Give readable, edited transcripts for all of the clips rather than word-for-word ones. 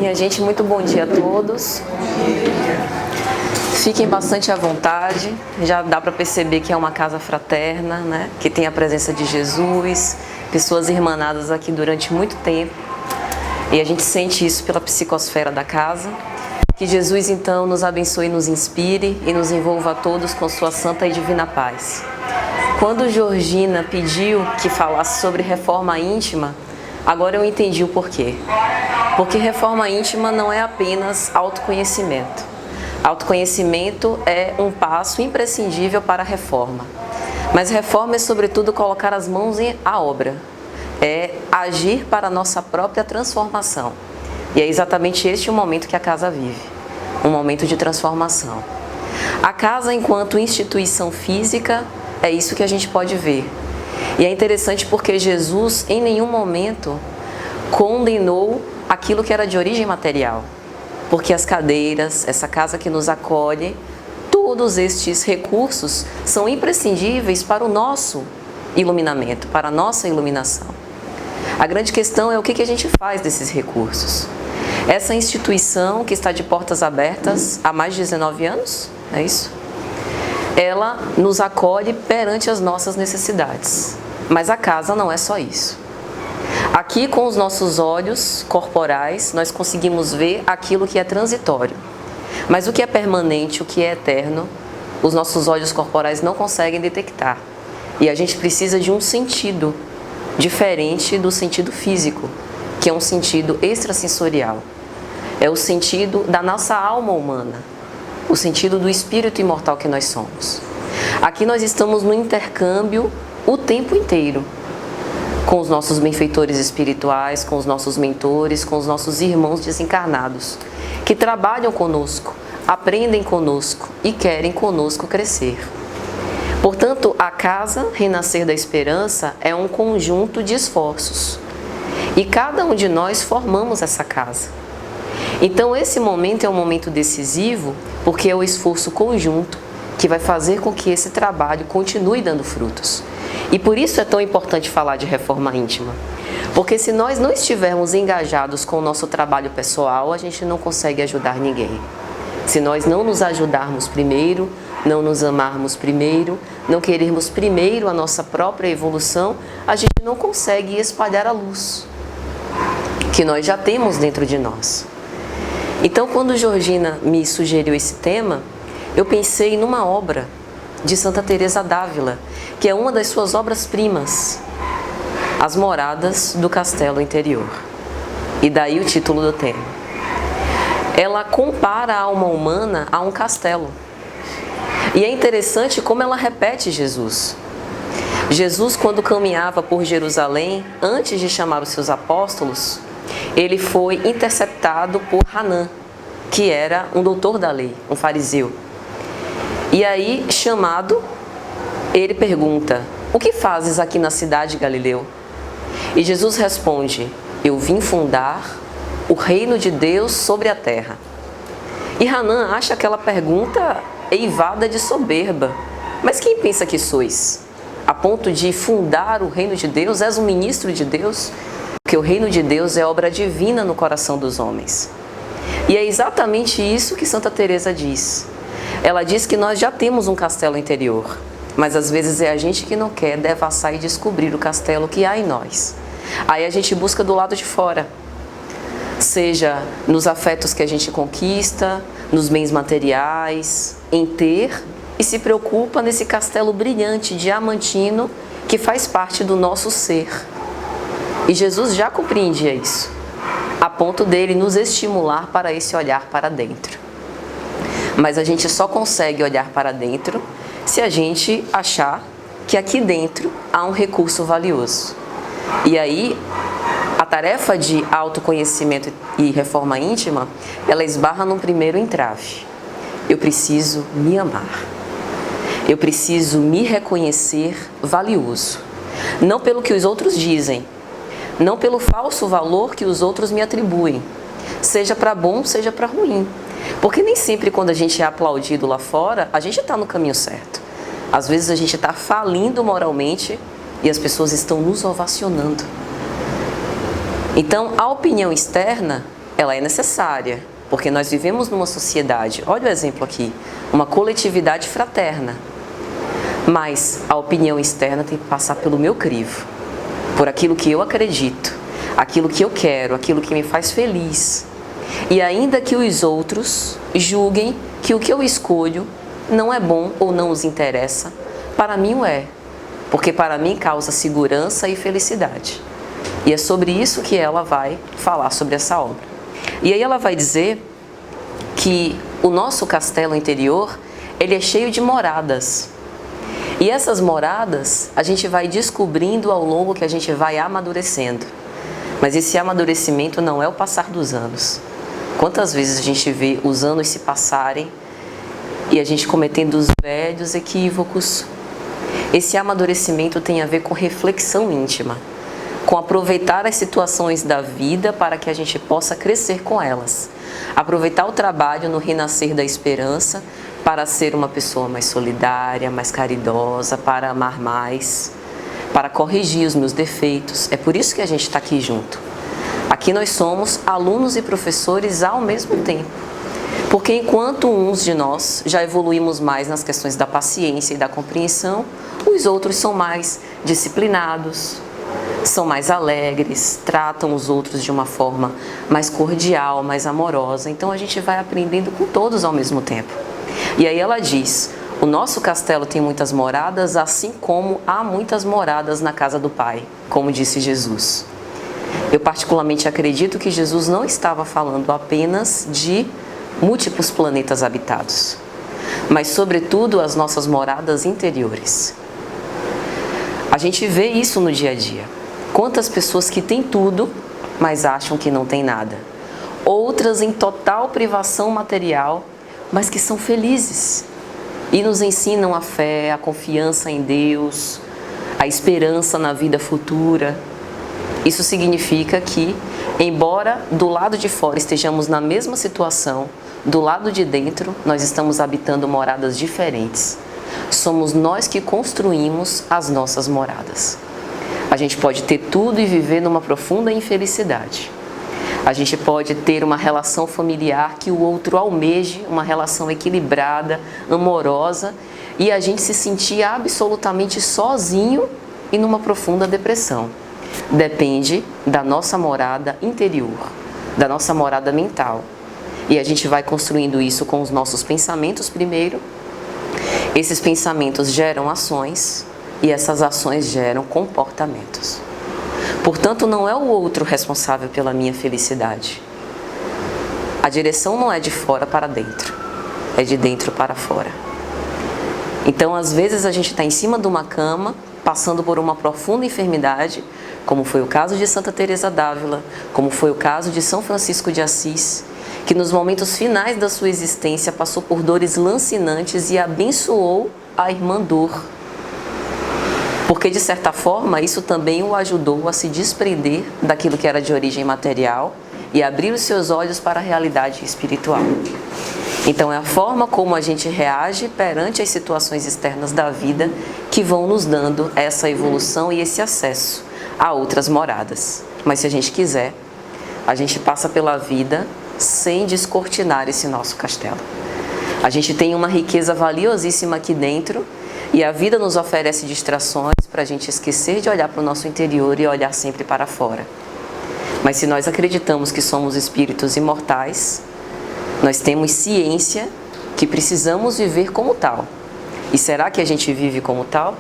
Minha gente, muito bom dia a todos. Fiquem bastante à vontade. Já dá para perceber que é uma casa fraterna, né? Que tem a presença de Jesus, pessoas irmanadas aqui durante muito tempo. E a gente sente isso pela psicosfera da casa. Que Jesus, então, nos abençoe, nos inspire e nos envolva a todos com sua santa e divina paz. Quando Georgina pediu que falasse sobre reforma íntima, agora eu entendi o porquê. Porque reforma íntima não é apenas autoconhecimento. Autoconhecimento é um passo imprescindível para a reforma. Mas reforma é, sobretudo, colocar as mãos à obra. É agir para a nossa própria transformação. E é exatamente este o momento que a casa vive. Um momento de transformação. A casa, enquanto instituição física, é isso que a gente pode ver. E é interessante porque Jesus, em nenhum momento, condenou aquilo que era de origem material. Porque as cadeiras, essa casa que nos acolhe, todos estes recursos são imprescindíveis para o nosso iluminamento, para a nossa iluminação. A grande questão é o que a gente faz desses recursos. Essa instituição que está de portas abertas há mais de 19 anos, é isso? Ela nos acolhe perante as nossas necessidades. Mas a casa não é só isso. Aqui, com os nossos olhos corporais, nós conseguimos ver aquilo que é transitório. Mas o que é permanente, o que é eterno, os nossos olhos corporais não conseguem detectar. E a gente precisa de um sentido diferente do sentido físico, que é um sentido extrasensorial. É o sentido da nossa alma humana, o sentido do espírito imortal que nós somos. Aqui nós estamos no intercâmbio o tempo inteiro, com os nossos benfeitores espirituais, com os nossos mentores, com os nossos irmãos desencarnados, que trabalham conosco, aprendem conosco e querem conosco crescer. Portanto, a casa Renascer da Esperança é um conjunto de esforços. E cada um de nós formamos essa casa. Então, esse momento é um momento decisivo, porque é o esforço conjunto que vai fazer com que esse trabalho continue dando frutos. E por isso é tão importante falar de reforma íntima. Porque se nós não estivermos engajados com o nosso trabalho pessoal, a gente não consegue ajudar ninguém. Se nós não nos ajudarmos primeiro, não nos amarmos primeiro, não querermos primeiro a nossa própria evolução, a gente não consegue espalhar a luz que nós já temos dentro de nós. Então, quando Georgina me sugeriu esse tema, eu pensei numa obra de Santa Teresa d'Ávila, que é uma das suas obras-primas, As Moradas do Castelo Interior. E daí o título do tema. Ela compara a alma humana a um castelo. E é interessante como ela repete Jesus. Jesus, quando caminhava por Jerusalém, antes de chamar os seus apóstolos, ele foi interceptado por Hanã, que era um doutor da lei, um fariseu. E aí, chamado, ele pergunta: o que fazes aqui na cidade, Galileu? E Jesus responde: eu vim fundar o reino de Deus sobre a terra. E Hanã acha aquela pergunta eivada de soberba. Mas quem pensa que sois? A ponto de fundar o reino de Deus? És um ministro de Deus? Porque o reino de Deus é obra divina no coração dos homens. E é exatamente isso que Santa Teresa diz. Ela diz que nós já temos um castelo interior, mas às vezes é a gente que não quer devassar e descobrir o castelo que há em nós. Aí a gente busca do lado de fora, seja nos afetos que a gente conquista, nos bens materiais, em ter, e se preocupa nesse castelo brilhante, diamantino, que faz parte do nosso ser. E Jesus já compreendia isso, a ponto dele nos estimular para esse olhar para dentro. Mas a gente só consegue olhar para dentro se a gente achar que aqui dentro há um recurso valioso. E aí, a tarefa de autoconhecimento e reforma íntima, ela esbarra num primeiro entrave. Eu preciso me amar. Eu preciso me reconhecer valioso. Não pelo que os outros dizem, não pelo falso valor que os outros me atribuem, seja para bom, seja para ruim. Porque nem sempre quando a gente é aplaudido lá fora, a gente está no caminho certo. Às vezes a gente está falindo moralmente e as pessoas estão nos ovacionando. Então, a opinião externa, ela é necessária, porque nós vivemos numa sociedade, olha o exemplo aqui, uma coletividade fraterna. Mas a opinião externa tem que passar pelo meu crivo, por aquilo que eu acredito, aquilo que eu quero, aquilo que me faz feliz. E ainda que os outros julguem que o que eu escolho não é bom ou não os interessa, para mim o é, porque para mim causa segurança e felicidade. E é sobre isso que ela vai falar sobre essa obra. E aí ela vai dizer que o nosso castelo interior, ele é cheio de moradas. E essas moradas a gente vai descobrindo ao longo que a gente vai amadurecendo. Mas esse amadurecimento não é o passar dos anos. Quantas vezes a gente vê os anos se passarem e a gente cometendo os velhos equívocos? Esse amadurecimento tem a ver com reflexão íntima, com aproveitar as situações da vida para que a gente possa crescer com elas. Aproveitar o trabalho no renascer da esperança para ser uma pessoa mais solidária, mais caridosa, para amar mais, para corrigir os meus defeitos. É por isso que a gente está aqui junto. Aqui nós somos alunos e professores ao mesmo tempo. Porque enquanto uns de nós já evoluímos mais nas questões da paciência e da compreensão, os outros são mais disciplinados, são mais alegres, tratam os outros de uma forma mais cordial, mais amorosa. Então a gente vai aprendendo com todos ao mesmo tempo. E aí ela diz, o nosso castelo tem muitas moradas, assim como há muitas moradas na casa do Pai, como disse Jesus. Eu particularmente acredito que Jesus não estava falando apenas de múltiplos planetas habitados, mas sobretudo as nossas moradas interiores. A gente vê isso no dia a dia. Quantas pessoas que têm tudo, mas acham que não têm nada. Outras em total privação material, mas que são felizes. E nos ensinam a fé, a confiança em Deus, a esperança na vida futura. Isso significa que, embora do lado de fora estejamos na mesma situação, do lado de dentro nós estamos habitando moradas diferentes. Somos nós que construímos as nossas moradas. A gente pode ter tudo e viver numa profunda infelicidade. A gente pode ter uma relação familiar que o outro almeje, uma relação equilibrada, amorosa, e a gente se sentir absolutamente sozinho e numa profunda depressão. Depende da nossa morada interior, da nossa morada mental. E a gente vai construindo isso com os nossos pensamentos primeiro. Esses pensamentos geram ações e essas ações geram comportamentos. Portanto, não é o outro responsável pela minha felicidade. A direção não é de fora para dentro, é de dentro para fora. Então, às vezes a gente está em cima de uma cama, passando por uma profunda enfermidade, como foi o caso de Santa Teresa d'Ávila, como foi o caso de São Francisco de Assis, que nos momentos finais da sua existência passou por dores lancinantes e abençoou a irmã dor. Porque, de certa forma, isso também o ajudou a se desprender daquilo que era de origem material e abrir os seus olhos para a realidade espiritual. Então, é a forma como a gente reage perante as situações externas da vida que vão nos dando essa evolução e esse acesso a outras moradas. Mas, se a gente quiser, a gente passa pela vida sem descortinar esse nosso castelo. A gente tem uma riqueza valiosíssima aqui dentro e a vida nos oferece distrações para a gente esquecer de olhar para o nosso interior e olhar sempre para fora. Mas se nós acreditamos que somos espíritos imortais, nós temos ciência que precisamos viver como tal. E será que a gente vive como tal?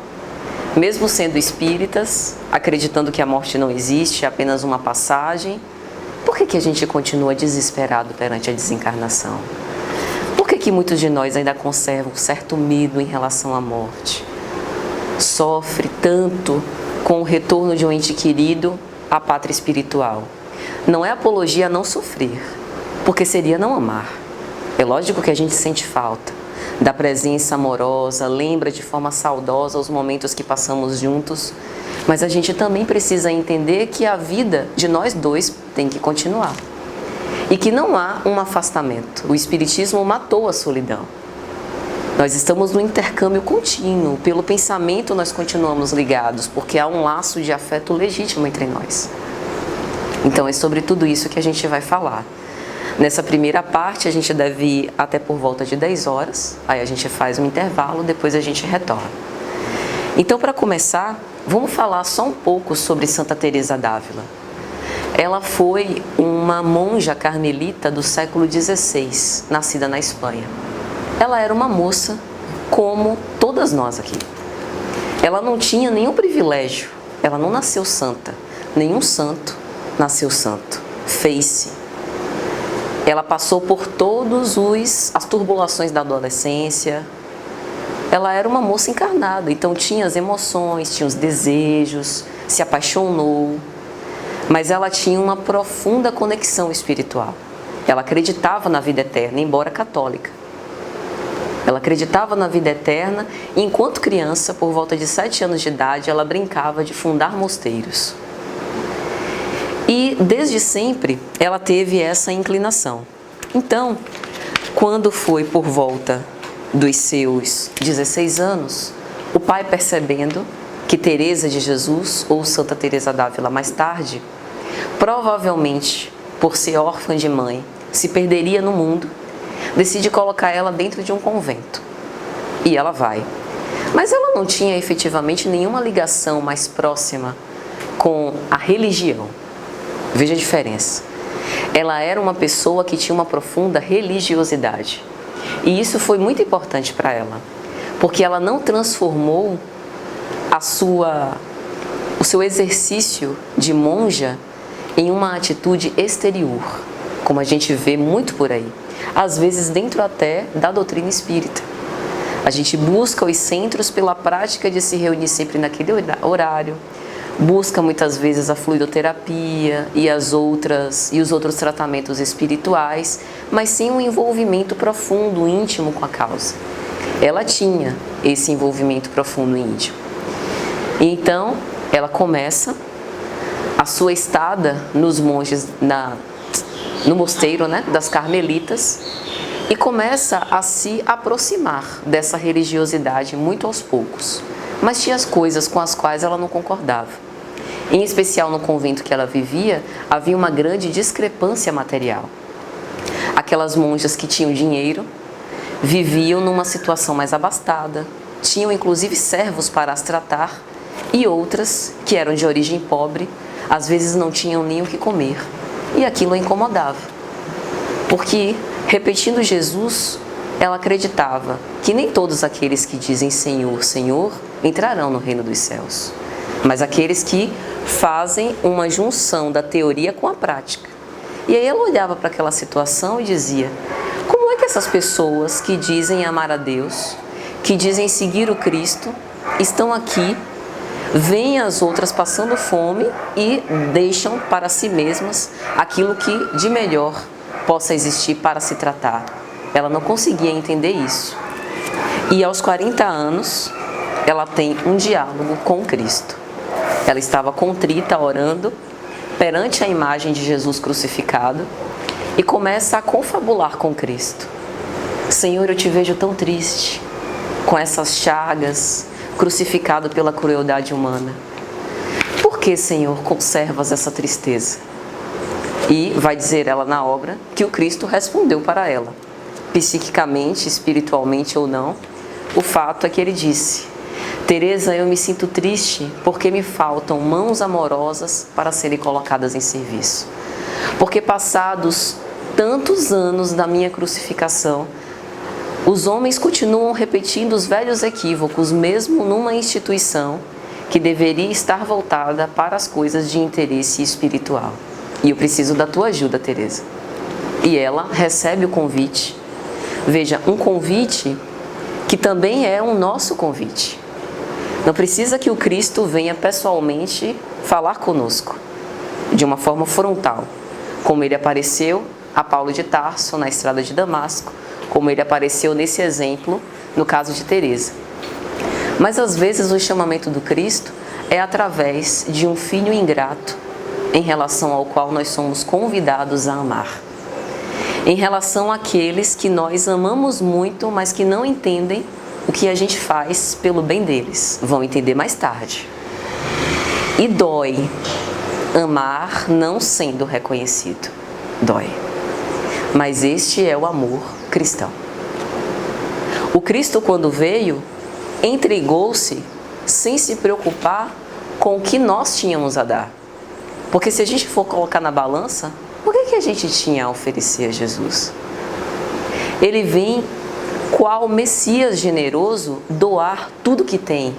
Mesmo sendo espíritas, acreditando que a morte não existe, é apenas uma passagem, por que a gente continua desesperado perante a desencarnação? Por que muitos de nós ainda conservam um certo medo em relação à morte? Sofre tanto com o retorno de um ente querido à pátria espiritual. Não é apologia a não sofrer, porque seria não amar. É lógico que a gente sente falta da presença amorosa, lembra de forma saudosa os momentos que passamos juntos, mas a gente também precisa entender que a vida de nós dois tem que continuar. E que não há um afastamento. O Espiritismo matou a solidão. Nós estamos no intercâmbio contínuo. Pelo pensamento nós continuamos ligados, porque há um laço de afeto legítimo entre nós. Então é sobre tudo isso que a gente vai falar. Nessa primeira parte, a gente deve ir até por volta de 10 horas, aí a gente faz um intervalo, depois a gente retorna. Então, para começar, vamos falar só um pouco sobre Santa Teresa d'Ávila. Ela foi uma monja carmelita do século XVI, nascida na Espanha. Ela era uma moça como todas nós aqui. Ela não tinha nenhum privilégio, ela não nasceu santa. Nenhum santo nasceu santo. Fez-se. Ela passou por todas as turbulações da adolescência. Ela era uma moça encarnada, então tinha as emoções, tinha os desejos, se apaixonou. Mas ela tinha uma profunda conexão espiritual. Ela acreditava na vida eterna, embora católica. Ela acreditava na vida eterna e, enquanto criança, por volta de 7 anos de idade, ela brincava de fundar mosteiros. E, desde sempre, ela teve essa inclinação. Então, quando foi por volta dos seus 16 anos, o pai, percebendo que Teresa de Jesus, ou Santa Teresa d'Ávila mais tarde, provavelmente, por ser órfã de mãe, se perderia no mundo, decide colocar ela dentro de um convento. E ela vai. Mas ela não tinha efetivamente nenhuma ligação mais próxima com a religião. Veja a diferença. Ela era uma pessoa que tinha uma profunda religiosidade. E isso foi muito importante para ela, porque ela não transformou o seu exercício de monja em uma atitude exterior, como a gente vê muito por aí. Às vezes dentro até da doutrina espírita. A gente busca os centros pela prática de se reunir sempre naquele horário, busca muitas vezes a fluidoterapia e os outros tratamentos espirituais, mas sem um envolvimento profundo, íntimo com a causa. Ela tinha esse envolvimento profundo e íntimo. E então, ela começa a sua estada nos monges, no mosteiro, das Carmelitas, e começa a se aproximar dessa religiosidade muito aos poucos. Mas tinha as coisas com as quais ela não concordava. Em especial no convento que ela vivia, havia uma grande discrepância material. Aquelas monjas que tinham dinheiro viviam numa situação mais abastada, tinham inclusive servos para as tratar, e outras, que eram de origem pobre, às vezes não tinham nem o que comer. E aquilo a incomodava. Porque, repetindo Jesus, ela acreditava que nem todos aqueles que dizem Senhor, Senhor, entrarão no reino dos céus, mas aqueles que fazem uma junção da teoria com a prática. E aí ela olhava para aquela situação e dizia: como é que essas pessoas que dizem amar a Deus, que dizem seguir o Cristo, estão aqui, veem as outras passando fome e deixam para si mesmas aquilo que de melhor possa existir para se tratar? Ela não conseguia entender isso. E aos 40 anos, ela tem um diálogo com Cristo. Ela estava contrita, orando perante a imagem de Jesus crucificado e começa a confabular com Cristo. Senhor, eu te vejo tão triste, com essas chagas, crucificado pela crueldade humana. Por que, Senhor, conservas essa tristeza? E vai dizer ela na obra que o Cristo respondeu para ela, psiquicamente, espiritualmente ou não. O fato é que ele disse: Teresa, eu me sinto triste porque me faltam mãos amorosas para serem colocadas em serviço. Porque passados tantos anos da minha crucificação, os homens continuam repetindo os velhos equívocos, mesmo numa instituição que deveria estar voltada para as coisas de interesse espiritual. E eu preciso da tua ajuda, Teresa. E ela recebe o convite. Veja, um convite que também é um nosso convite. Não precisa que o Cristo venha pessoalmente falar conosco, de uma forma frontal, como ele apareceu a Paulo de Tarso na estrada de Damasco, como ele apareceu nesse exemplo no caso de Teresa. Mas às vezes o chamamento do Cristo é através de um filho ingrato em relação ao qual nós somos convidados a amar. Em relação àqueles que nós amamos muito, mas que não entendem o que a gente faz pelo bem deles. Vão entender mais tarde. E dói amar não sendo reconhecido. Dói. mas este é o amor cristão. O Cristo, quando veio, entregou-se sem se preocupar com o que nós tínhamos a dar. Porque se a gente for colocar na balança, o que a gente tinha a oferecer a Jesus? Ele vem, qual Messias generoso, doar tudo que tem,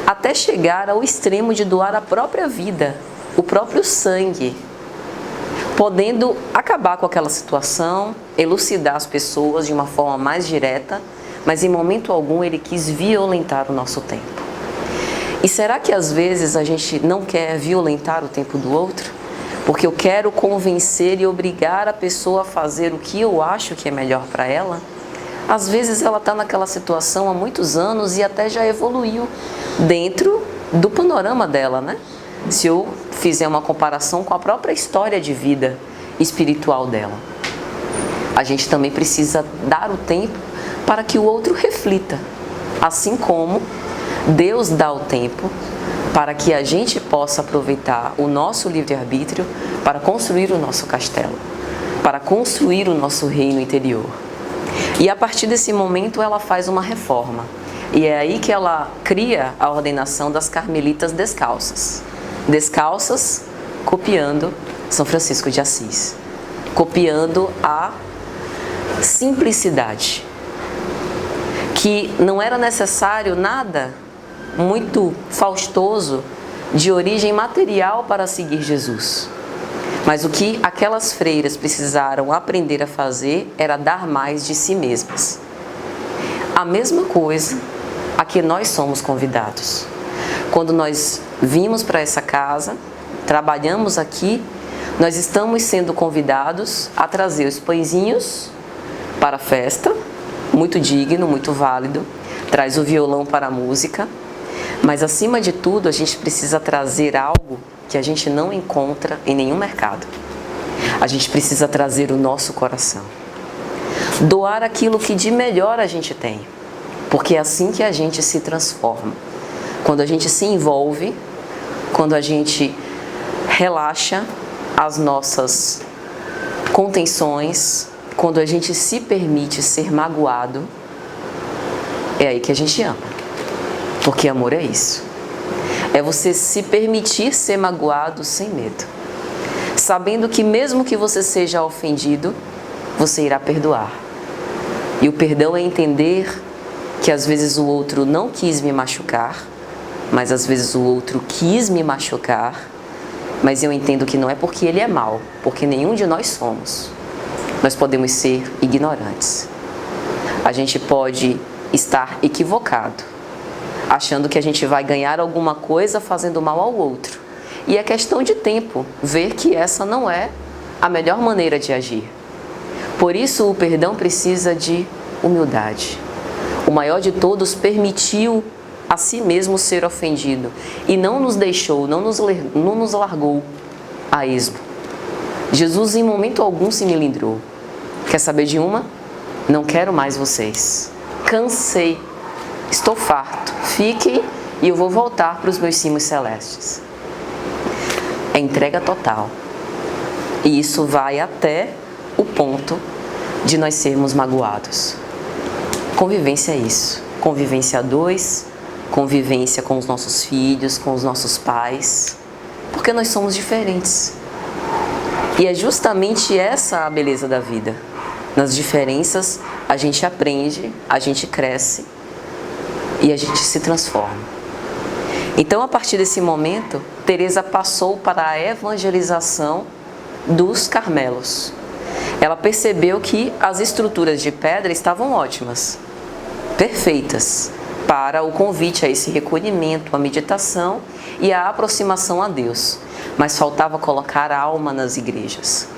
até chegar ao extremo de doar a própria vida, o próprio sangue, podendo acabar com aquela situação, elucidar as pessoas de uma forma mais direta, mas em momento algum ele quis violentar o nosso tempo. E será que às vezes a gente não quer violentar o tempo do outro? Porque eu quero convencer e obrigar a pessoa a fazer o que eu acho que é melhor para ela? Às vezes ela está naquela situação há muitos anos e até já evoluiu dentro do panorama dela, né? Se eu fizer uma comparação com a própria história de vida espiritual dela. A gente também precisa dar o tempo para que o outro reflita, assim como Deus dá o tempo para que a gente possa aproveitar o nosso livre-arbítrio para construir o nosso castelo, para construir o nosso reino interior. E a partir desse momento ela faz uma reforma. E é aí que ela cria a ordenação das carmelitas descalças. Descalças, copiando São Francisco de Assis, copiando a simplicidade, que não era necessário nada muito faustoso de origem material para seguir Jesus. Mas o que aquelas freiras precisaram aprender a fazer era dar mais de si mesmas. A mesma coisa a que nós somos convidados. Quando nós vimos para essa casa, trabalhamos aqui, nós estamos sendo convidados a trazer os pãezinhos para a festa, muito digno, muito válido, traz o violão para a música, mas acima de tudo a gente precisa trazer algo que a gente não encontra em nenhum mercado. A gente precisa trazer o nosso coração. Doar aquilo que de melhor a gente tem, porque é assim que a gente se transforma. Quando a gente se envolve, quando a gente relaxa as nossas contenções, quando a gente se permite ser magoado, é aí que a gente ama. Porque amor é isso. É você se permitir ser magoado sem medo. Sabendo que mesmo que você seja ofendido, você irá perdoar. E o perdão é entender que às vezes o outro não quis me machucar, mas às vezes o outro quis me machucar, mas eu entendo que não é porque ele é mau, porque nenhum de nós somos. Nós podemos ser ignorantes. A gente pode estar equivocado, achando que a gente vai ganhar alguma coisa fazendo mal ao outro. E é questão de tempo ver que essa não é a melhor maneira de agir. Por isso o perdão precisa de humildade. O maior de todos permitiu a si mesmo ser ofendido e não nos deixou, não nos largou a esmo. Jesus em momento algum se melindrou. Quer saber de uma? Não quero mais vocês. Cansei. Estou farto. Fiquem e eu vou voltar para os meus cimos celestes. É entrega total. E isso vai até o ponto de nós sermos magoados. Convivência é isso. Convivência a dois, convivência com os nossos filhos, com os nossos pais, porque nós somos diferentes. E é justamente essa a beleza da vida. Nas diferenças a gente aprende, a gente cresce e a gente se transforma. Então, a partir desse momento, Teresa passou para a evangelização dos Carmelos. Ela percebeu que as estruturas de pedra estavam ótimas, perfeitas, para o convite a esse recolhimento, a meditação e a aproximação a Deus. Mas faltava colocar a alma nas igrejas.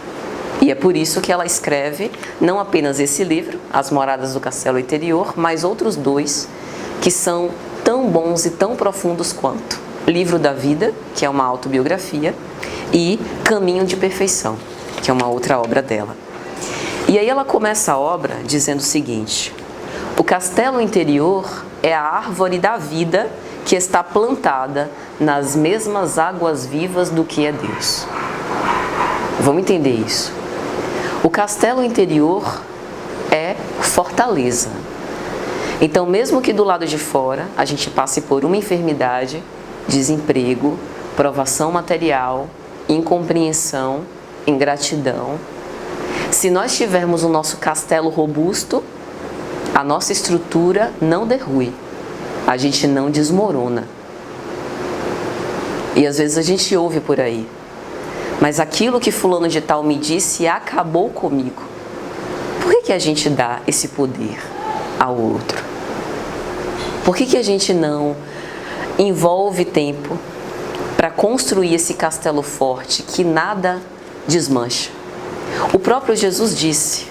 E é por isso que ela escreve não apenas esse livro, As Moradas do Castelo Interior, mas outros dois que são tão bons e tão profundos quanto Livro da Vida, que é uma autobiografia, e Caminho de Perfeição, que é uma outra obra dela. E aí ela começa a obra dizendo o seguinte: o castelo interior é a árvore da vida que está plantada nas mesmas águas vivas do que é Deus. Vamos entender isso. O castelo interior é fortaleza. Então, mesmo que do lado de fora a gente passe por uma enfermidade, desemprego, provação material, incompreensão, ingratidão, se nós tivermos o nosso castelo robusto, a nossa estrutura não derrui, a gente não desmorona. E às vezes a gente ouve por aí, mas aquilo que fulano de tal me disse acabou comigo. Por que a gente dá esse poder ao outro? Por que a gente não envolve tempo para construir esse castelo forte que nada desmancha? O próprio Jesus disse: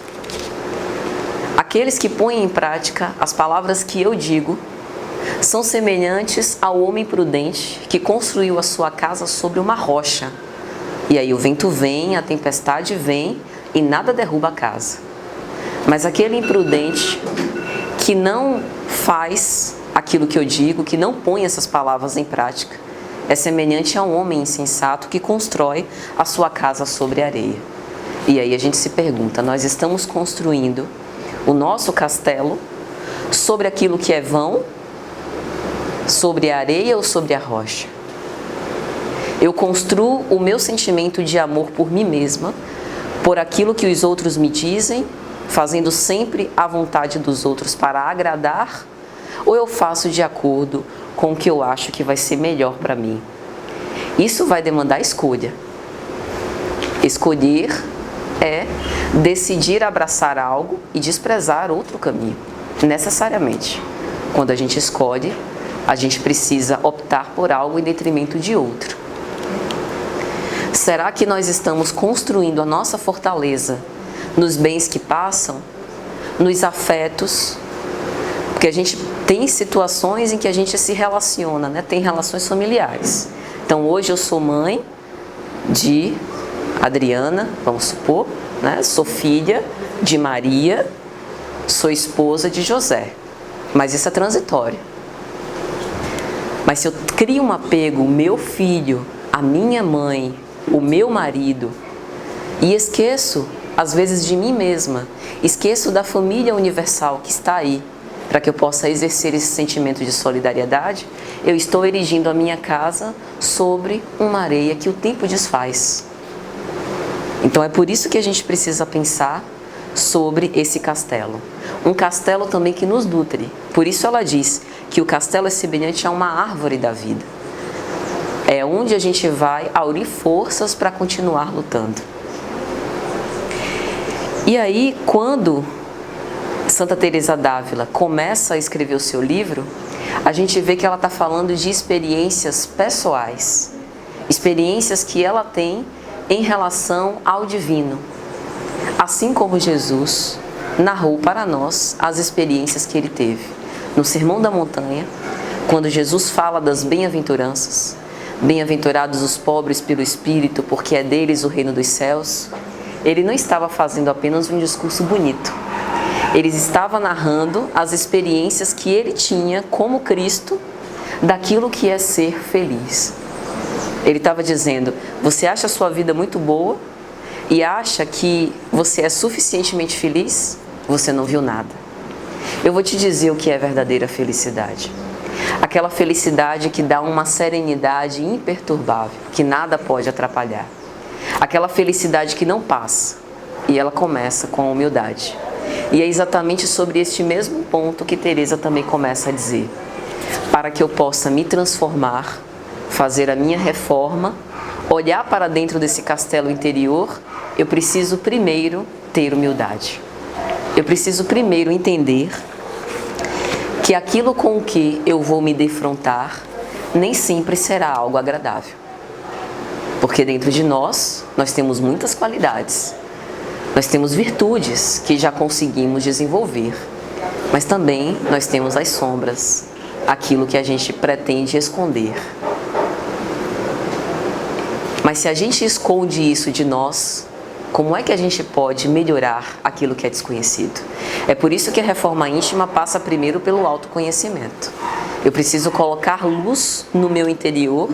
aqueles que põem em prática as palavras que eu digo são semelhantes ao homem prudente que construiu a sua casa sobre uma rocha. E aí o vento vem, a tempestade vem e nada derruba a casa. Mas aquele imprudente que não faz aquilo que eu digo, que não põe essas palavras em prática, é semelhante a um homem insensato que constrói a sua casa sobre areia. E aí a gente se pergunta, nós estamos construindo o nosso castelo sobre aquilo que é vão, sobre a areia ou sobre a rocha? Eu construo o meu sentimento de amor por mim mesma, por aquilo que os outros me dizem, fazendo sempre a vontade dos outros para agradar, ou eu faço de acordo com o que eu acho que vai ser melhor para mim? Isso vai demandar escolha. Escolher é decidir abraçar algo e desprezar outro caminho, necessariamente. Quando a gente escolhe, a gente precisa optar por algo em detrimento de outro. Será que nós estamos construindo a nossa fortaleza nos bens que passam, nos afetos? Porque a gente tem situações em que a gente se relaciona, né? Tem relações familiares. Então hoje eu sou mãe de Adriana, vamos supor, né? Sou filha de Maria, sou esposa de José. Mas isso é transitório. Mas se eu crio um apego, o meu filho, a minha mãe, o meu marido, e esqueço, às vezes, de mim mesma, esqueço da família universal que está aí, para que eu possa exercer esse sentimento de solidariedade, eu estou erigindo a minha casa sobre uma areia que o tempo desfaz. Então é por isso que a gente precisa pensar sobre esse castelo. Um castelo também que nos nutre. Por isso ela diz que o castelo é semelhante a uma árvore da vida. É onde a gente vai aurir forças para continuar lutando. E aí, quando Santa Teresa d'Ávila começa a escrever o seu livro, a gente vê que ela está falando de experiências pessoais, experiências que ela tem em relação ao divino, assim como Jesus narrou para nós as experiências que ele teve. No Sermão da Montanha, quando Jesus fala das bem-aventuranças, bem-aventurados os pobres pelo Espírito, porque é deles o reino dos céus, ele não estava fazendo apenas um discurso bonito. Ele estava narrando as experiências que ele tinha como Cristo daquilo que é ser feliz. Ele estava dizendo, você acha a sua vida muito boa e acha que você é suficientemente feliz? Você não viu nada. Eu vou te dizer o que é verdadeira felicidade. Aquela felicidade que dá uma serenidade imperturbável, que nada pode atrapalhar. Aquela felicidade que não passa, e ela começa com a humildade. E é exatamente sobre este mesmo ponto que Teresa também começa a dizer. Para que eu possa me transformar, fazer a minha reforma, olhar para dentro desse castelo interior, eu preciso primeiro ter humildade. Eu preciso primeiro entender que aquilo com o que eu vou me defrontar nem sempre será algo agradável. Porque dentro de nós temos muitas qualidades. Nós temos virtudes que já conseguimos desenvolver. Mas também nós temos as sombras, aquilo que a gente pretende esconder. Mas se a gente esconde isso de nós, como é que a gente pode melhorar aquilo que é desconhecido? É por isso que a reforma íntima passa primeiro pelo autoconhecimento. Eu preciso colocar luz no meu interior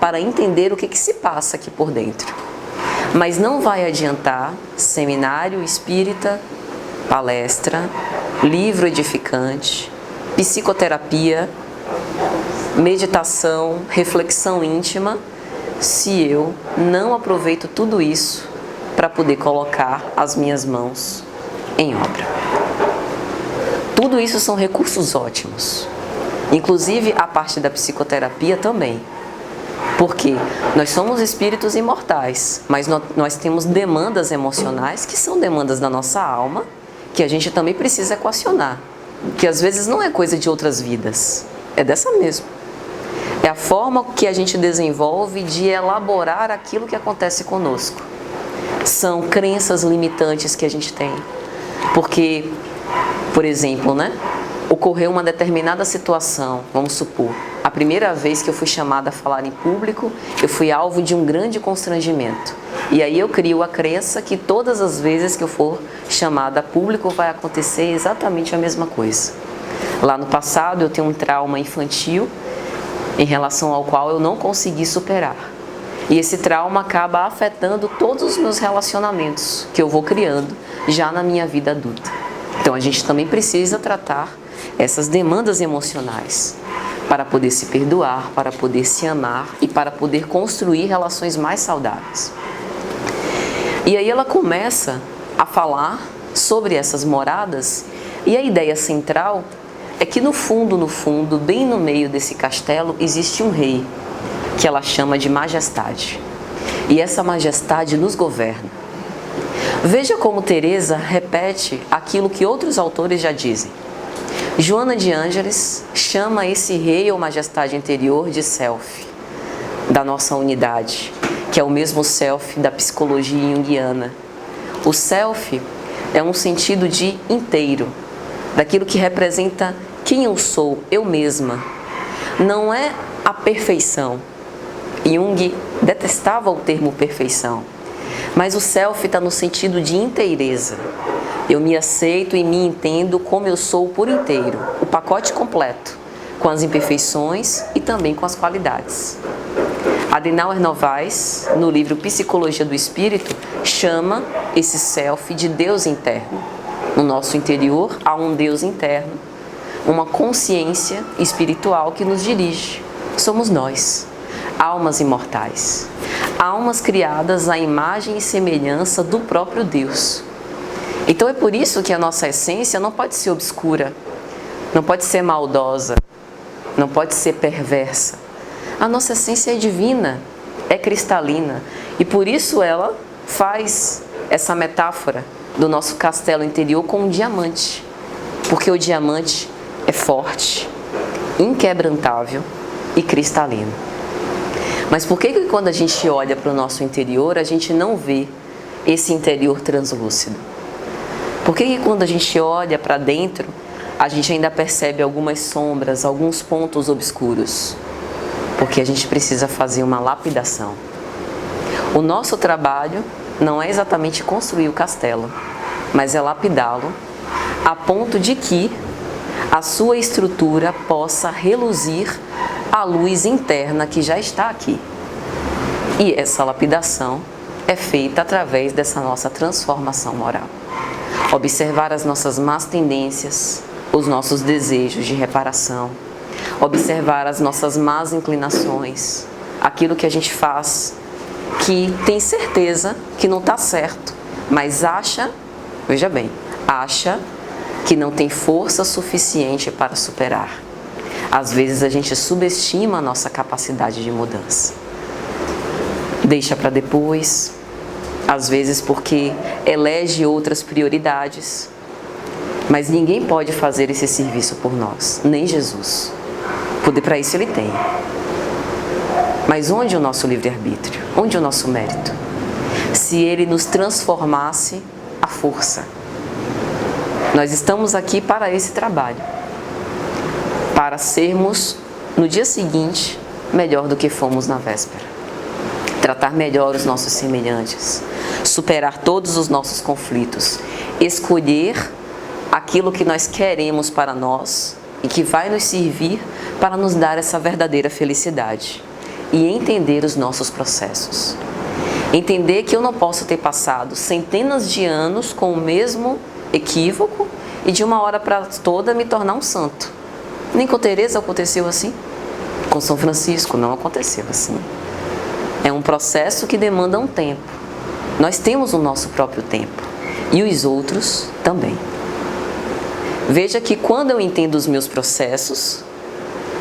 para entender o que se passa aqui por dentro. Mas não vai adiantar seminário espírita, palestra, livro edificante, psicoterapia, meditação, reflexão íntima, se eu não aproveito tudo isso para poder colocar as minhas mãos em obra. Tudo isso são recursos ótimos, inclusive a parte da psicoterapia também, porque nós somos espíritos imortais, mas nós temos demandas emocionais que são demandas da nossa alma, que a gente também precisa equacionar, que às vezes não é coisa de outras vidas, é dessa mesmo. É a forma que a gente desenvolve de elaborar aquilo que acontece conosco. São crenças limitantes que a gente tem. Porque, por exemplo, ocorreu uma determinada situação, vamos supor, a primeira vez que eu fui chamada a falar em público, eu fui alvo de um grande constrangimento. E aí eu crio a crença que todas as vezes que eu for chamada a público vai acontecer exatamente a mesma coisa. Lá no passado eu tenho um trauma infantil em relação ao qual eu não consegui superar. E esse trauma acaba afetando todos os meus relacionamentos que eu vou criando já na minha vida adulta. Então a gente também precisa tratar essas demandas emocionais para poder se perdoar, para poder se amar e para poder construir relações mais saudáveis. E aí ela começa a falar sobre essas moradas e a ideia central é que no fundo, bem no meio desse castelo, existe um rei, que ela chama de majestade. E essa majestade nos governa. Veja como Teresa repete aquilo que outros autores já dizem. Joana de Ângeles chama esse rei ou majestade interior de self, da nossa unidade, que é o mesmo self da psicologia junguiana. O self é um sentido de inteiro, daquilo que representa quem eu sou, eu mesma. Não é a perfeição. Jung detestava o termo perfeição, mas o self está no sentido de inteireza. Eu me aceito e me entendo como eu sou por inteiro, o pacote completo, com as imperfeições e também com as qualidades. Adenauer Novaes, no livro Psicologia do Espírito, chama esse self de Deus interno. No nosso interior há um Deus interno, uma consciência espiritual que nos dirige. Somos nós, almas imortais, almas criadas à imagem e semelhança do próprio Deus. Então é por isso que a nossa essência não pode ser obscura, não pode ser maldosa, não pode ser perversa. A nossa essência é divina, é cristalina, e por isso ela faz essa metáfora do nosso castelo interior com um diamante, porque o diamante é forte, inquebrantável e cristalino. Mas por que quando a gente olha para o nosso interior, a gente não vê esse interior translúcido? Por que quando a gente olha para dentro, a gente ainda percebe algumas sombras, alguns pontos obscuros? Porque a gente precisa fazer uma lapidação. O nosso trabalho não é exatamente construir o castelo, mas é lapidá-lo a ponto de que a sua estrutura possa reluzir a luz interna que já está aqui. E essa lapidação é feita através dessa nossa transformação moral. Observar as nossas más tendências, os nossos desejos de reparação, observar as nossas más inclinações, aquilo que a gente faz que tem certeza que não está certo, mas acha, veja bem, acha que não tem força suficiente para superar. Às vezes a gente subestima a nossa capacidade de mudança. Deixa para depois, às vezes porque elege outras prioridades, mas ninguém pode fazer esse serviço por nós, nem Jesus. Poder para isso ele tem. Mas onde é o nosso livre-arbítrio? Onde é o nosso mérito? Se ele nos transformasse à força. Nós estamos aqui para esse trabalho, para sermos no dia seguinte melhor do que fomos na véspera, tratar melhor os nossos semelhantes, superar todos os nossos conflitos, escolher aquilo que nós queremos para nós e que vai nos servir para nos dar essa verdadeira felicidade e entender os nossos processos. Entender que eu não posso ter passado centenas de anos com o mesmo equívoco e de uma hora para toda me tornar um santo. Nem com Teresa aconteceu assim. Com São Francisco não aconteceu assim. É um processo que demanda um tempo. Nós temos o nosso próprio tempo. E os outros também. Veja que quando eu entendo os meus processos,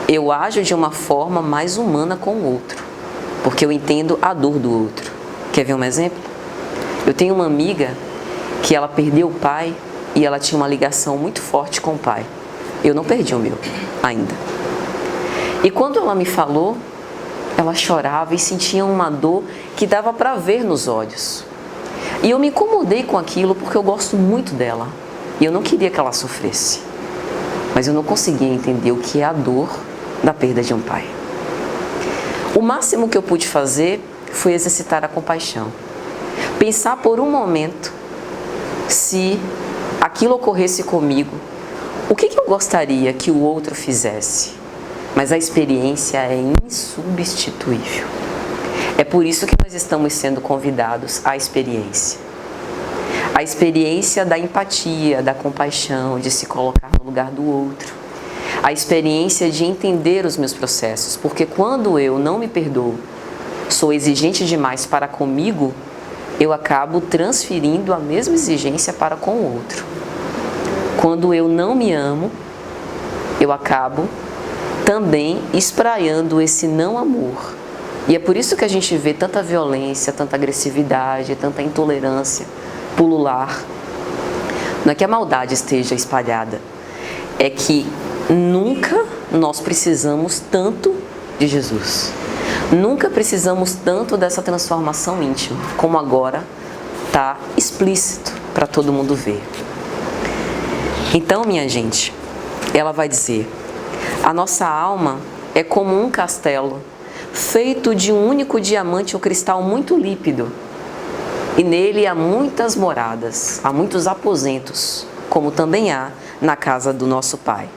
eu ajo de uma forma mais humana com o outro. Porque eu entendo a dor do outro. Quer ver um exemplo? Eu tenho uma amiga que ela perdeu o pai e ela tinha uma ligação muito forte com o pai. Eu não perdi o meu ainda. E quando ela me falou, ela chorava e sentia uma dor que dava para ver nos olhos. E eu me incomodei com aquilo porque eu gosto muito dela. E eu não queria que ela sofresse. Mas eu não conseguia entender o que é a dor da perda de um pai. O máximo que eu pude fazer foi exercitar a compaixão. Pensar por um momento, se aquilo ocorresse comigo, o que eu gostaria que o outro fizesse? Mas a experiência é insubstituível. É por isso que nós estamos sendo convidados à experiência. A experiência da empatia, da compaixão, de se colocar no lugar do outro. A experiência de entender os meus processos. Porque quando eu não me perdoo, sou exigente demais para comigo, eu acabo transferindo a mesma exigência para com o outro. Quando eu não me amo, eu acabo também espraiando esse não amor. E é por isso que a gente vê tanta violência, tanta agressividade, tanta intolerância pulular. Não é que a maldade esteja espalhada, é que nunca nós precisamos tanto de Jesus. Nunca precisamos tanto dessa transformação íntima, como agora está explícito para todo mundo ver. Então, minha gente, ela vai dizer: a nossa alma é como um castelo, feito de um único diamante ou cristal muito lípido. E nele há muitas moradas, há muitos aposentos, como também há na casa do nosso Pai.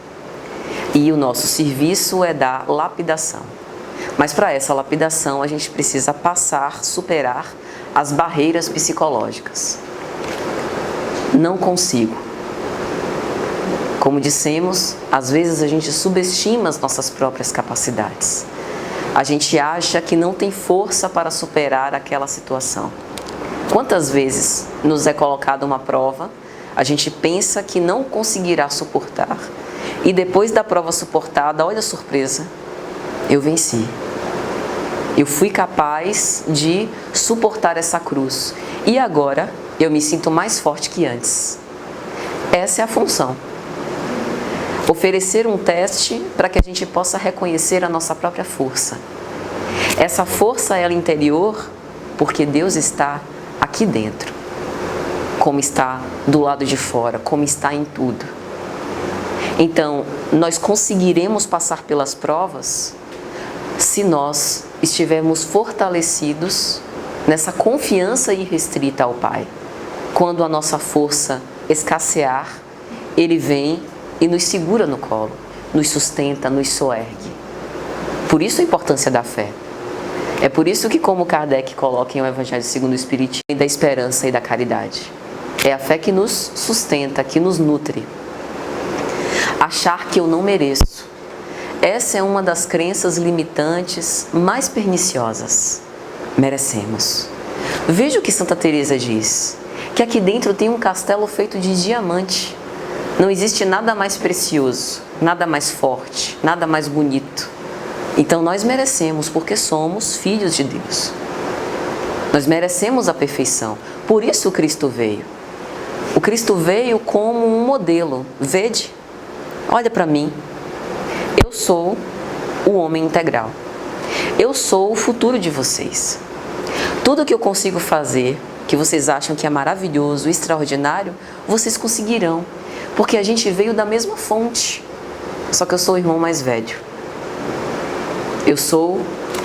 E o nosso serviço é da lapidação. Mas para essa lapidação a gente precisa superar as barreiras psicológicas. Não consigo. Como dissemos, às vezes a gente subestima as nossas próprias capacidades. A gente acha que não tem força para superar aquela situação. Quantas vezes nos é colocada uma prova, a gente pensa que não conseguirá suportar, e depois da prova suportada, olha a surpresa, eu venci. Eu fui capaz de suportar essa cruz. E agora eu me sinto mais forte que antes. Essa é a função. Oferecer um teste para que a gente possa reconhecer a nossa própria força. Essa força ela é interior porque Deus está aqui dentro. Como está do lado de fora, como está em tudo. Então, nós conseguiremos passar pelas provas se nós estivermos fortalecidos nessa confiança irrestrita ao Pai. Quando a nossa força escassear, Ele vem e nos segura no colo, nos sustenta, nos soergue. Por isso a importância da fé. É por isso que, como Kardec coloca em O Evangelho segundo o Espiritismo, da esperança e da caridade. É a fé que nos sustenta, que nos nutre. Achar que eu não mereço. Essa é uma das crenças limitantes mais perniciosas. Merecemos. Veja o que Santa Teresa diz, que aqui dentro tem um castelo feito de diamante. Não existe nada mais precioso, nada mais forte, nada mais bonito. Então nós merecemos porque somos filhos de Deus. Nós merecemos a perfeição. Por isso o Cristo veio. O Cristo veio como um modelo. Vede, olha para mim. Eu sou o homem integral. Eu sou o futuro de vocês. Tudo que eu consigo fazer, que vocês acham que é maravilhoso, extraordinário, vocês conseguirão. Porque a gente veio da mesma fonte. Só que eu sou o irmão mais velho. Eu sou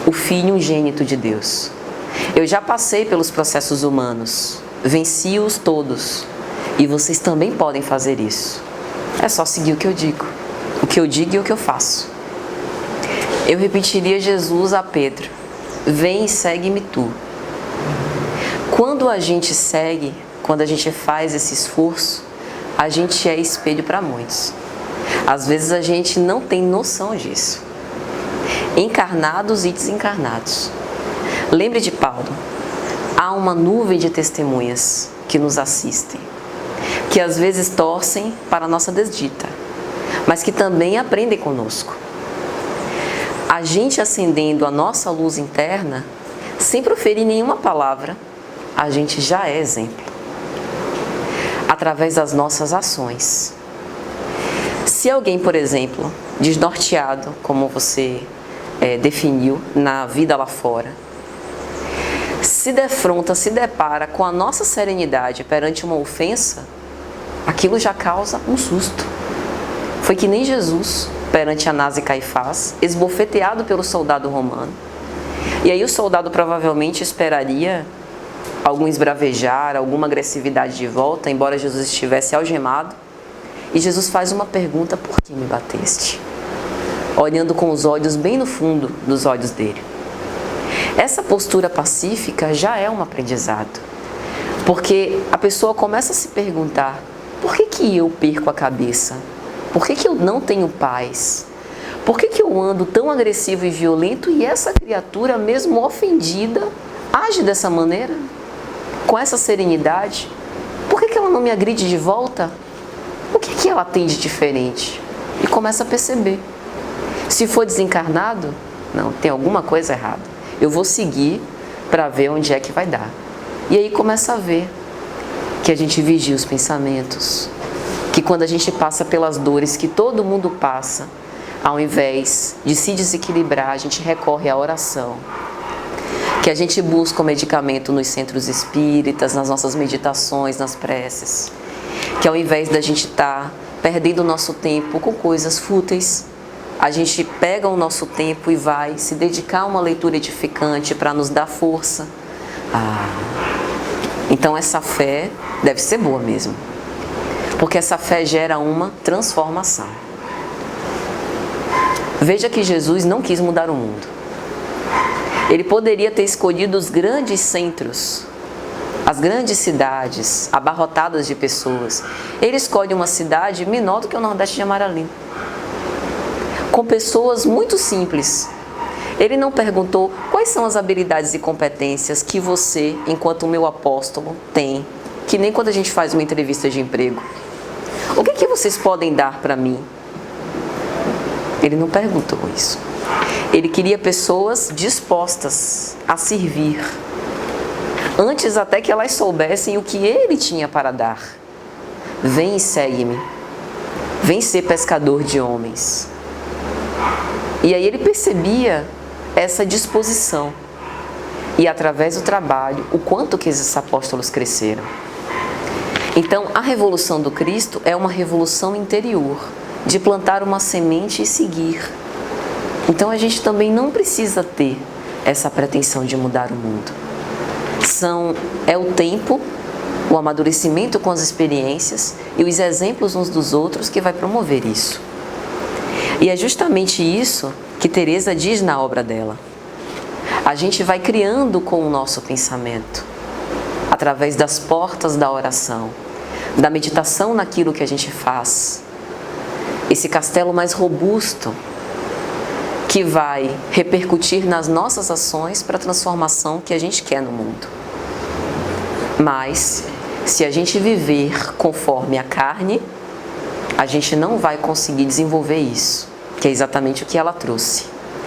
o filho unigênito de Deus. Eu já passei pelos processos humanos. Venci-os todos. E vocês também podem fazer isso. É só seguir o que eu digo. O que eu digo e o que eu faço. Eu repetiria Jesus a Pedro: vem e segue-me tu. quando a gente segue, quando a gente faz esse esforço, a gente é espelho para muitos. Às vezes a gente não tem noção disso. Encarnados e desencarnados. Lembre de Paulo, há uma nuvem de testemunhas que nos assistem, que às vezes torcem para a nossa desdita, mas que também aprendem conosco. A gente acendendo a nossa luz interna, sem proferir nenhuma palavra, a gente já é exemplo. Através das nossas ações. Se alguém, por exemplo, desnorteado, como você definiu, na vida lá fora, se defronta, se depara com a nossa serenidade perante uma ofensa, aquilo já causa um susto. Foi que nem Jesus, perante Anás e Caifás, esbofeteado pelo soldado romano. E aí o soldado provavelmente esperaria algum esbravejar, alguma agressividade de volta, embora Jesus estivesse algemado. E Jesus faz uma pergunta: por que me bateste? Olhando com os olhos bem no fundo dos olhos dele. Essa postura pacífica já é um aprendizado, porque a pessoa começa a se perguntar: por que eu perco a cabeça? Por que eu não tenho paz? Por que eu ando tão agressivo e violento e essa criatura, mesmo ofendida, age dessa maneira? Com essa serenidade? Por que ela não me agride de volta? O que ela tem de diferente? E começa a perceber. Se for desencarnado, não, tem alguma coisa errada. Eu vou seguir para ver onde é que vai dar. E aí começa a ver que a gente vigia os pensamentos, que quando a gente passa pelas dores que todo mundo passa, ao invés de se desequilibrar, a gente recorre à oração, que a gente busca o medicamento nos centros espíritas, nas nossas meditações, nas preces, que ao invés da gente estar perdendo o nosso tempo com coisas fúteis, a gente pega o nosso tempo e vai se dedicar a uma leitura edificante para nos dar força. Então essa fé deve ser boa mesmo, porque essa fé gera uma transformação. Veja que Jesus não quis mudar o mundo. Ele poderia ter escolhido os grandes centros, as grandes cidades, abarrotadas de pessoas. Ele escolhe uma cidade menor do que o Nordeste de Amaralina, com pessoas muito simples. Ele não perguntou quais são as habilidades e competências que você, enquanto meu apóstolo, tem, que nem quando a gente faz uma entrevista de emprego. O que vocês podem dar para mim? Ele não perguntou isso. Ele queria pessoas dispostas a servir, antes até que elas soubessem o que ele tinha para dar. Vem e segue-me. Vem ser pescador de homens. E aí ele percebia essa disposição. E através do trabalho, o quanto que esses apóstolos cresceram. Então, a revolução do Cristo é uma revolução interior, de plantar uma semente e seguir. Então, a gente também não precisa ter essa pretensão de mudar o mundo. É o tempo, o amadurecimento com as experiências e os exemplos uns dos outros que vai promover isso. E é justamente isso que Teresa diz na obra dela. A gente vai criando com o nosso pensamento, através das portas da oração, da meditação naquilo que a gente faz, esse castelo mais robusto que vai repercutir nas nossas ações para a transformação que a gente quer no mundo. Mas, se a gente viver conforme a carne, a gente não vai conseguir desenvolver isso, que é exatamente o que ela trouxe.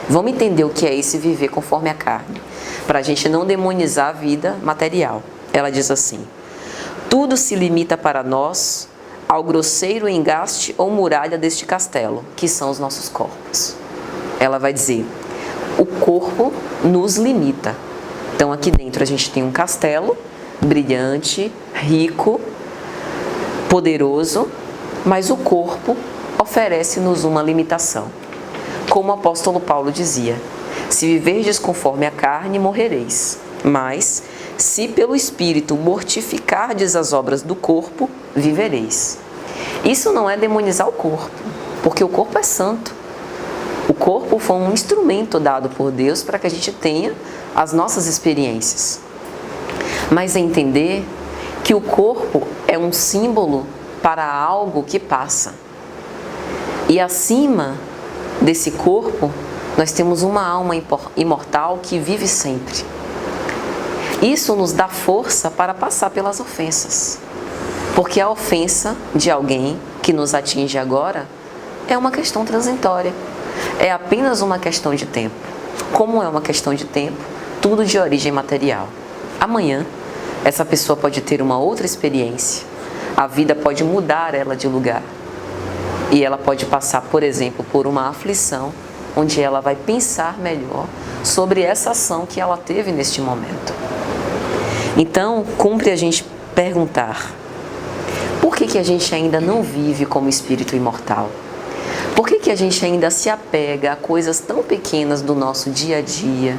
Vamos entender o que é esse viver conforme a carne, para a gente não demonizar a vida material. Ela diz assim: tudo se limita para nós ao grosseiro engaste ou muralha deste castelo, que são os nossos corpos. Ela vai dizer, o corpo nos limita. Então aqui dentro a gente tem um castelo brilhante, rico, poderoso, mas o corpo oferece-nos uma limitação. Como o apóstolo Paulo dizia, se viverdes conforme a carne, morrereis. Mas, se pelo Espírito mortificardes as obras do corpo, vivereis. Isso não é demonizar o corpo, porque o corpo é santo. O corpo foi um instrumento dado por Deus para que a gente tenha as nossas experiências. mas é entender que o corpo é um símbolo para algo que passa. E acima desse corpo, nós temos uma alma imortal que vive sempre. Isso nos dá força para passar pelas ofensas. Porque a ofensa de alguém que nos atinge agora é uma questão transitória. É apenas uma questão de tempo. Como é uma questão de tempo, tudo de origem material. Amanhã, essa pessoa pode ter uma outra experiência. A vida pode mudar ela de lugar. E ela pode passar, por exemplo, por uma aflição, onde ela vai pensar melhor sobre essa ação que ela teve neste momento. Então, cumpre a gente perguntar: por que a gente ainda não vive como espírito imortal? Por que a gente ainda se apega a coisas tão pequenas do nosso dia a dia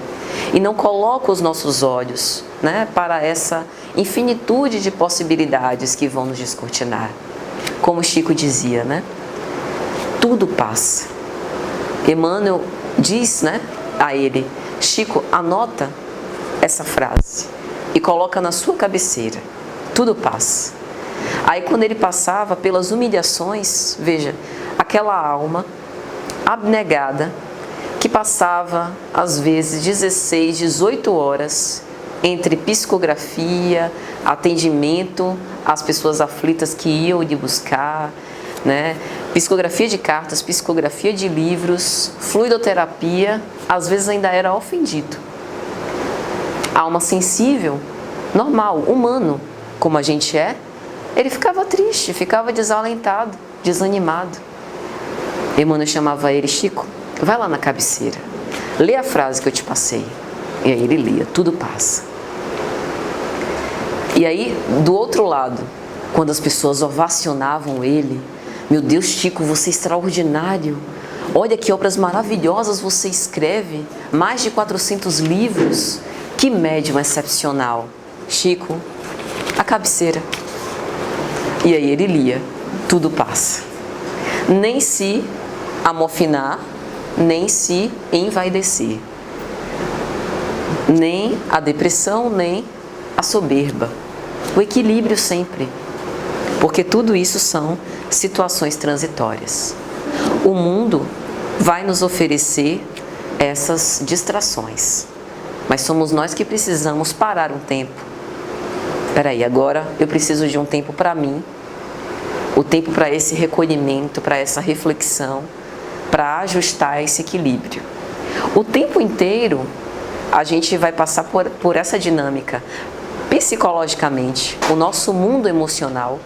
e não coloca os nossos olhos, né, para essa infinitude de possibilidades que vão nos descortinar? Como Chico dizia, né? Tudo passa. Emmanuel diz, né, a ele: Chico, anota essa frase e coloca na sua cabeceira. Tudo passa. Aí quando ele passava pelas humilhações, veja, aquela alma abnegada que passava às vezes 16, 18 horas entre psicografia, atendimento às pessoas aflitas que iam lhe buscar, né? Psicografia de cartas, psicografia de livros, fluidoterapia, às vezes ainda era ofendido. Alma sensível, normal, humano, como a gente é, ele ficava triste, ficava desalentado, desanimado. Emmanuel chamava ele: Chico, vai lá na cabeceira, lê a frase que eu te passei. E aí ele lia: tudo passa. E aí, do outro lado, quando as pessoas ovacionavam ele: meu Deus, Chico, você é extraordinário, olha que obras maravilhosas você escreve, mais de 400 livros, que médium excepcional. Chico, a cabeceira. E aí ele lia: tudo passa. Nem se amofinar, nem se envaidecer, nem a depressão, nem a soberba. O equilíbrio sempre, porque tudo isso são situações transitórias. O mundo vai nos oferecer essas distrações, mas somos nós que precisamos parar um tempo. Peraí, agora eu preciso de um tempo para mim, o tempo para esse recolhimento, para essa reflexão, para ajustar esse equilíbrio. O tempo inteiro a gente vai passar por essa dinâmica. Psicologicamente, o nosso mundo emocional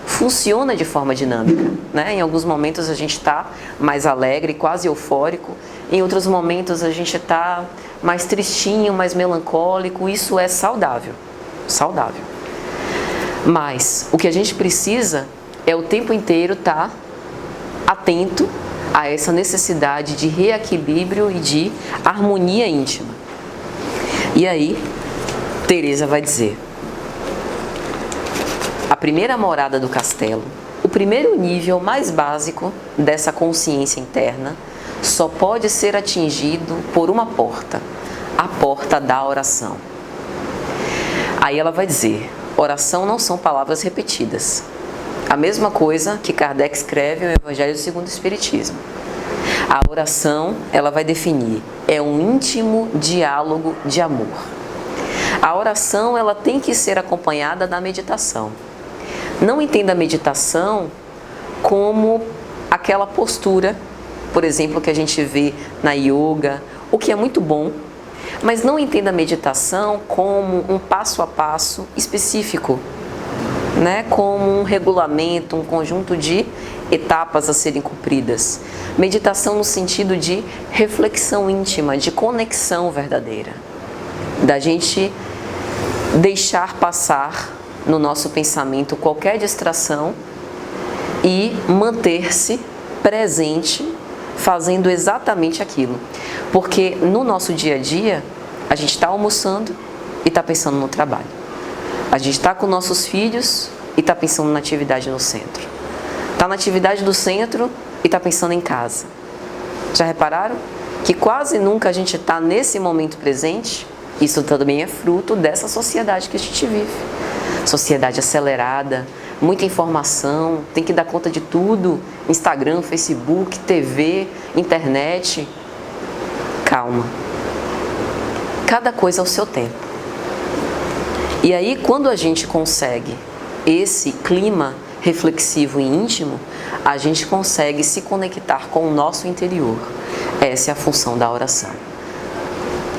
funciona de forma dinâmica, né? Em alguns momentos a gente está mais alegre, quase eufórico. Em outros momentos a gente está mais tristinho, mais melancólico. Isso é saudável, saudável. Mas o que a gente precisa é o tempo inteiro estar atento a essa necessidade de reequilíbrio e de harmonia íntima. E aí, Teresa vai dizer: a primeira morada do castelo, o primeiro nível mais básico dessa consciência interna, só pode ser atingido por uma porta, a porta da oração. Aí ela vai dizer: oração não são palavras repetidas. A mesma coisa que Kardec escreve no Evangelho segundo o Espiritismo. A oração, ela vai definir, é um íntimo diálogo de amor. A oração, ela tem que ser acompanhada da meditação. Não entenda a meditação como aquela postura, por exemplo, que a gente vê na yoga, o que é muito bom, mas não entenda a meditação como um passo a passo específico, né? Como um regulamento, um conjunto de etapas a serem cumpridas. Meditação no sentido de reflexão íntima, de conexão verdadeira, da gente deixar passar no nosso pensamento qualquer distração e manter-se presente fazendo exatamente aquilo. Porque no nosso dia a dia, a gente está almoçando e está pensando no trabalho. A gente está com nossos filhos e está pensando na atividade no centro. Está na atividade do centro e está pensando em casa. Já repararam que quase nunca a gente está nesse momento presente? Isso também é fruto dessa sociedade que a gente vive. Sociedade acelerada, muita informação, tem que dar conta de tudo. Instagram, Facebook, TV, internet. Calma. Cada coisa ao seu tempo. E aí, quando a gente consegue esse clima reflexivo e íntimo, a gente consegue se conectar com o nosso interior. Essa é a função da oração.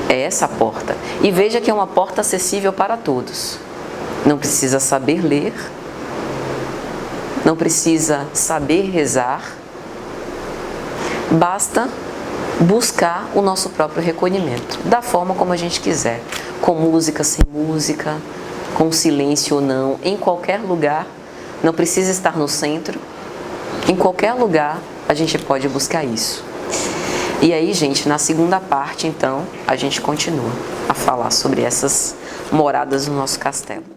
É essa a porta. E veja que é uma porta acessível para todos. Não precisa saber ler, não precisa saber rezar, basta buscar o nosso próprio recolhimento, da forma como a gente quiser, com música, sem música, com silêncio ou não, em qualquer lugar, não precisa estar no centro, em qualquer lugar a gente pode buscar isso. E aí, gente, na segunda parte, então, a gente continua a falar sobre essas moradas no nosso castelo.